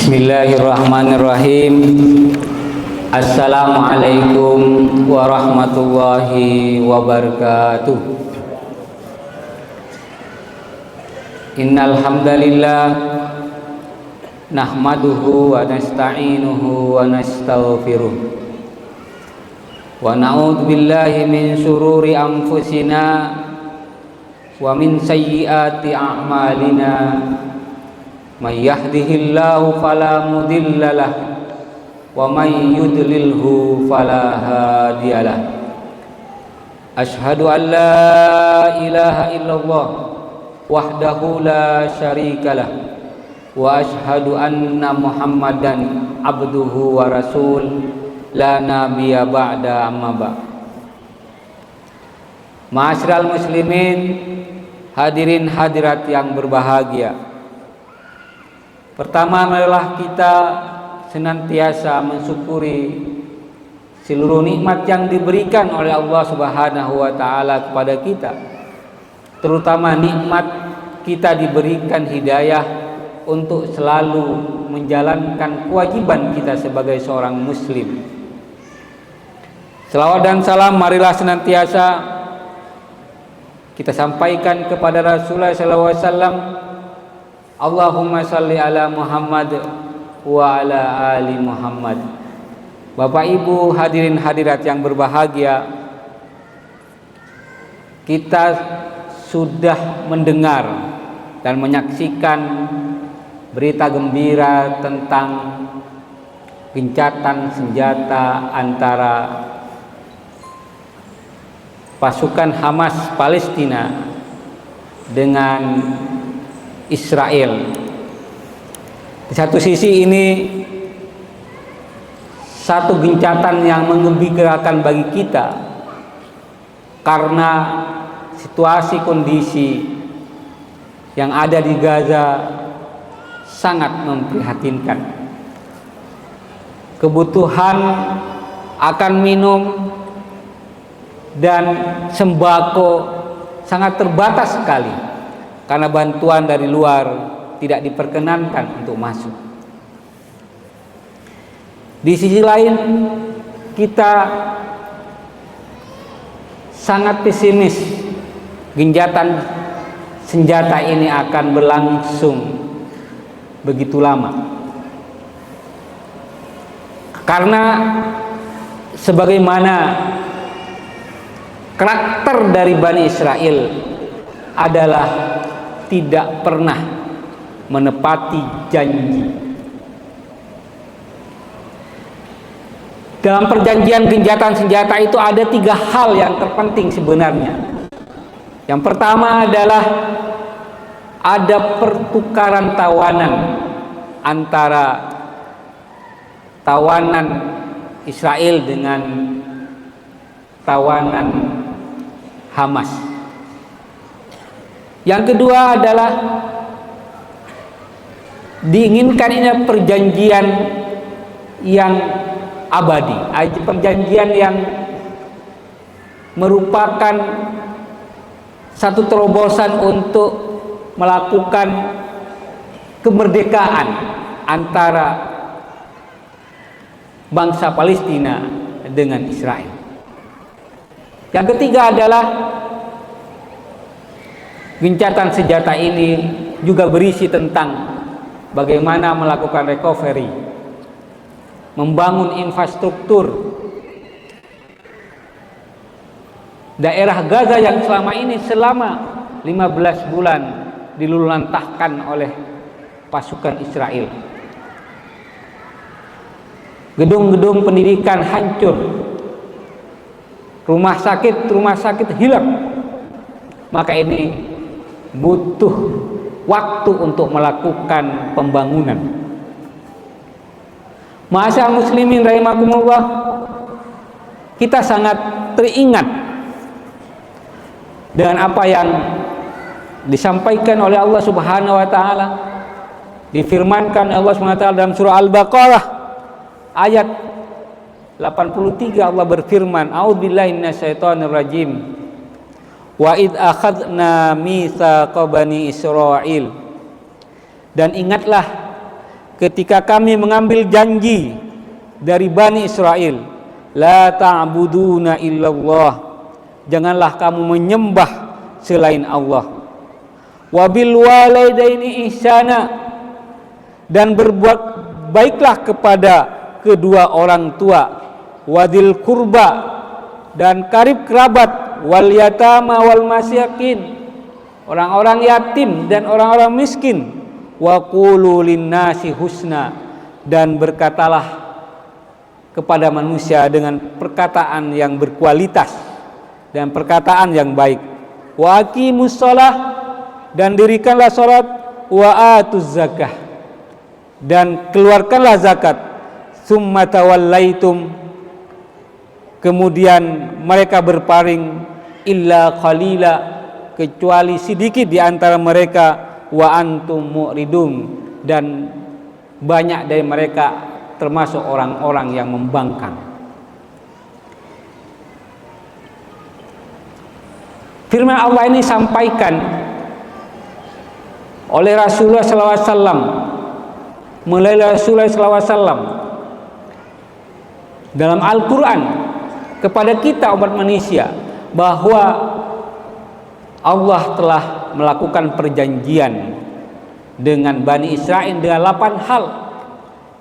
Bismillahirrahmanirrahim. Assalamualaikum warahmatullahi wabarakatuh. Innal hamdalillah nahmaduhu wa nasta'inuhu wa nastaghfiruh wa na'udzu billahi min syururi anfusina wa min sayyiati a'malina. May yahdihillahu fala mudhillalah wa may yudlilhu fala hadiyalah. Asyhadu an la ilaha illallah wahdahu la syarikalah wa asyhadu anna Muhammadan abduhu wa rasul la nabiyya ba'da amma ba'. Ma'asyiral muslimin, hadirin hadirat yang berbahagia. Pertama adalah kita senantiasa mensyukuri seluruh nikmat yang diberikan oleh Allah Subhanahu wa taala kepada kita. Terutama nikmat kita diberikan hidayah untuk selalu menjalankan kewajiban kita sebagai seorang muslim. Selawat dan salam marilah senantiasa kita sampaikan kepada Rasulullah sallallahu alaihi wasallam. Allahumma salli ala Muhammad wa ala ali Muhammad. Bapak Ibu hadirin hadirat yang berbahagia, kita sudah mendengar dan menyaksikan berita gembira tentang gencatan senjata antara pasukan Hamas Palestina dengan Israel. Di satu sisi ini satu gencatan yang menggembirakan bagi kita karena situasi kondisi yang ada di Gaza sangat memprihatinkan. Kebutuhan akan minum dan sembako sangat terbatas sekali karena bantuan dari luar tidak diperkenankan untuk masuk. Di sisi lain, kita sangat pesimis gencatan senjata ini akan berlangsung begitu lama. Karena sebagaimana karakter dari Bani Israel adalah tidak pernah menepati janji. Dalam perjanjian gencatan senjata itu ada 3 hal yang terpenting sebenarnya. Yang pertama adalah ada pertukaran tawanan antara tawanan Israel dengan tawanan Hamas. Yang kedua adalah diinginkannya perjanjian yang abadi, perjanjian yang merupakan satu terobosan untuk melakukan kemerdekaan antara bangsa Palestina dengan Israel. Yang ketiga adalah gencatan senjata ini juga berisi tentang bagaimana melakukan recovery, membangun infrastruktur daerah Gaza yang selama ini selama 15 bulan diluluhlantahkan oleh pasukan Israel. Gedung-gedung pendidikan hancur, rumah sakit hilang. Maka ini butuh waktu untuk melakukan pembangunan. Ma'asyiral muslimin rahimakumullah, kita sangat teringat dengan apa yang disampaikan oleh Allah Subhanahu wa taala, difirmankan Allah Subhanahu wa taala dalam surah Al-Baqarah ayat 83. Allah berfirman, a'udzubillahi minasyaitonir rajim. Wa id akhadna mitsaqa bani Israil, dan ingatlah ketika kami mengambil janji dari Bani Israel, la ta'buduna illallah, janganlah kamu menyembah selain Allah, wabil walidaini ihsana, dan berbuat baiklah kepada kedua orang tua, wadil kurba, dan karib kerabat, wal yatama wal masyakin, orang-orang yatim dan orang-orang miskin, wa qulu linnasi husna, dan berkatalah kepada manusia dengan perkataan yang berkualitas dan perkataan yang baik. Wa aqimus shalah, dan dirikanlah salat, wa atuz zakah, dan keluarkanlah zakat. Summa tawallaitum, kemudian mereka berpaling, illa qalila, kecuali sedikit di antara mereka, wa antum mu'ridun, dan banyak dari mereka termasuk orang-orang yang membangkang. Firman Allah ini disampaikan oleh Rasulullah SAW, melalui Rasulullah SAW dalam Al-Quran kepada kita umat manusia, bahwa Allah telah melakukan perjanjian dengan Bani Israel dengan 8 hal,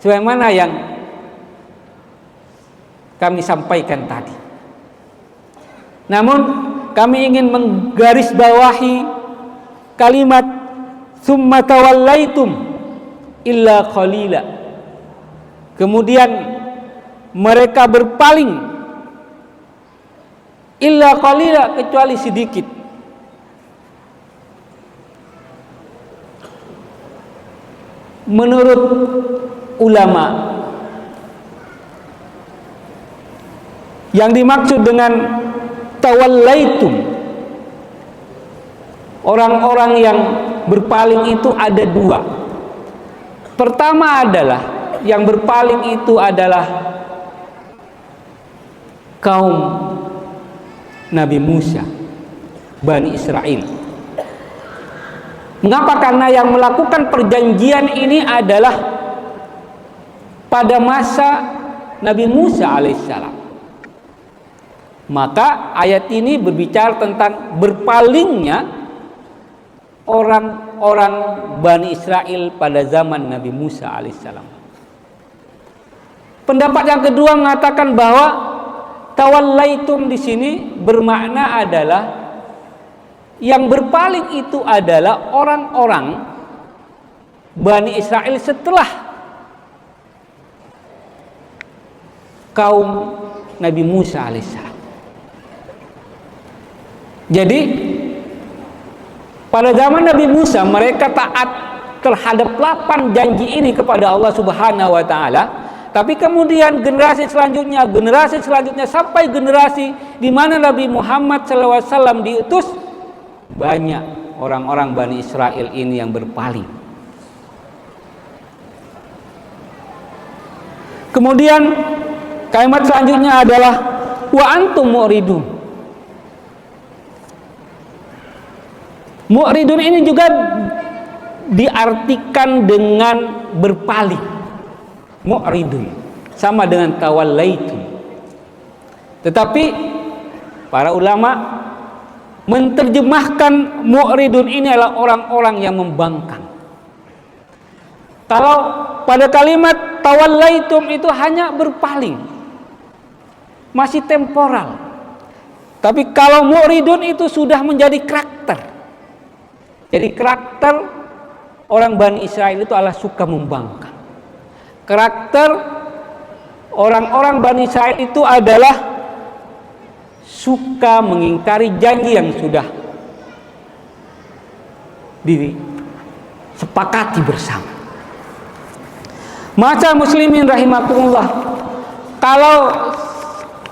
sebagaimana yang kami sampaikan tadi. Namun kami ingin menggarisbawahi kalimat summa tawallaitum illa qalila, kemudian mereka berpaling, illa qalila, kecuali sedikit. Menurut ulama, yang dimaksud dengan tawallaitum, orang-orang yang berpaling itu ada dua. Pertama adalah yang berpaling itu adalah kaum Nabi Musa, Bani Israel. Mengapa? Karena yang melakukan perjanjian ini adalah pada masa Nabi Musa alaihissalam. Maka ayat ini berbicara tentang berpalingnya orang-orang Bani Israel pada zaman Nabi Musa alaihissalam. Pendapat yang kedua mengatakan bahwa tawallaitum di sini bermakna adalah yang berpaling itu adalah orang-orang Bani Israel setelah kaum Nabi Musa alaihissalam. Jadi pada zaman Nabi Musa mereka taat terhadap 8 janji ini kepada Allah Subhanahu wa taala, tapi kemudian generasi selanjutnya sampai generasi di mana Nabi Muhammad SAW diutus, banyak orang-orang Bani Israel ini yang berpaling. Kemudian kalimat selanjutnya adalah wa antum mu'ridun. Mu'ridun ini juga diartikan dengan berpaling. Mu'ridun sama dengan tawallaitum. Tetapi para ulama menerjemahkan mu'ridun ini adalah orang-orang yang membangkang. Kalau pada kalimat tawallaitum itu hanya berpaling, masih temporal. Tapi kalau mu'ridun itu sudah menjadi karakter. Jadi karakter orang Bani Israel itu adalah suka membangkang. Karakter orang-orang Bani Israel itu adalah suka mengingkari janji yang sudah disepakati bersama. Masa muslimin rahimakumullah, kalau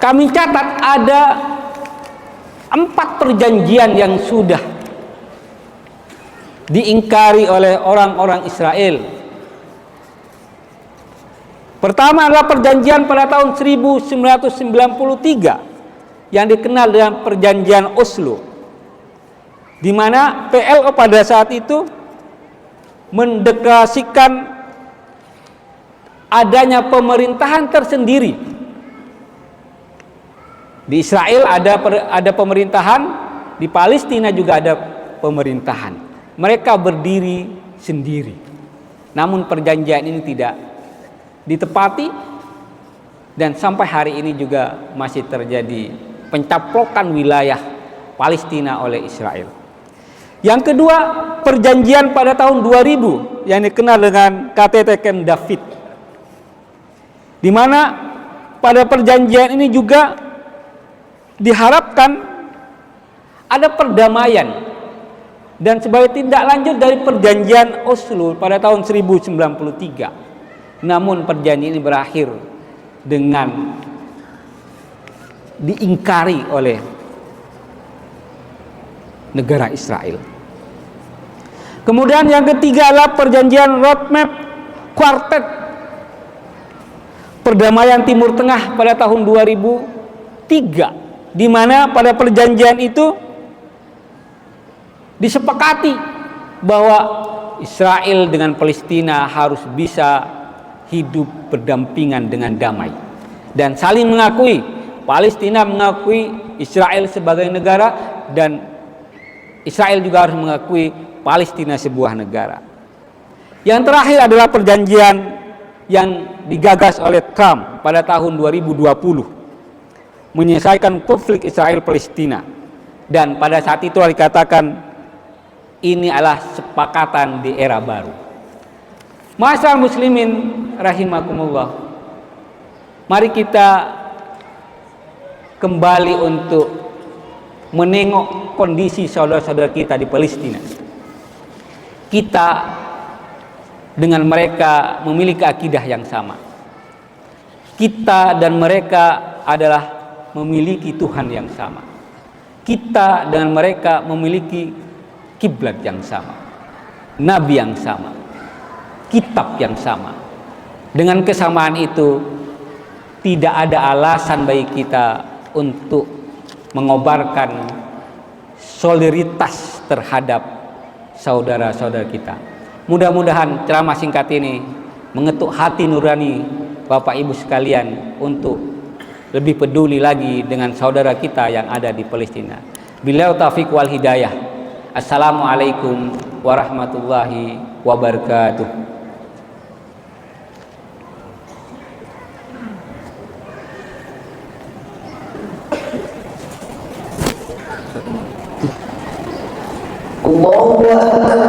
kami catat ada 4 perjanjian yang sudah diingkari oleh orang-orang Israel. Pertama adalah perjanjian pada tahun 1993 yang dikenal dengan perjanjian Oslo, di mana PLO pada saat itu mendeklarasikan adanya pemerintahan tersendiri. Di Israel ada pemerintahan, di Palestina juga ada pemerintahan. Mereka berdiri sendiri. Namun perjanjian ini tidak ditepati, dan sampai hari ini juga masih terjadi pencaplokan wilayah Palestina oleh Israel. Yang kedua, perjanjian pada tahun 2000 yang dikenal dengan KTT Camp David, di mana pada perjanjian ini juga diharapkan ada perdamaian dan sebagai tindak lanjut dari perjanjian Oslo pada tahun 1093. Namun perjanjian ini berakhir dengan diingkari oleh negara Israel. Kemudian yang ketiga adalah perjanjian Roadmap Quartet, perdamaian Timur Tengah pada tahun 2003, di mana pada perjanjian itu disepakati bahwa Israel dengan Palestina harus bisa hidup berdampingan dengan damai dan saling mengakui. Palestina mengakui Israel sebagai negara, dan Israel juga harus mengakui Palestina sebuah negara. Yang terakhir adalah perjanjian yang digagas oleh Trump pada tahun 2020, menyelesaikan konflik Israel-Palestina, dan pada saat itu dikatakan ini adalah sepakatan di era baru. Ma'asyiral muslimin rahimakumullah, mari kita kembali untuk menengok kondisi saudara-saudara kita di Palestina. Kita dengan mereka memiliki akidah yang sama. Kita dan mereka adalah memiliki Tuhan yang sama. Kita dan mereka memiliki kiblat yang sama, nabi yang sama, kitab yang sama. Dengan kesamaan itu, tidak ada alasan bagi kita untuk mengobarkan solidaritas terhadap saudara-saudara kita. Mudah-mudahan ceramah singkat ini mengetuk hati nurani Bapak Ibu sekalian untuk lebih peduli lagi dengan saudara kita yang ada di Palestina. Billahi taufiq wal hidayah. Assalamualaikum warahmatullahi wabarakatuh. الله أكبر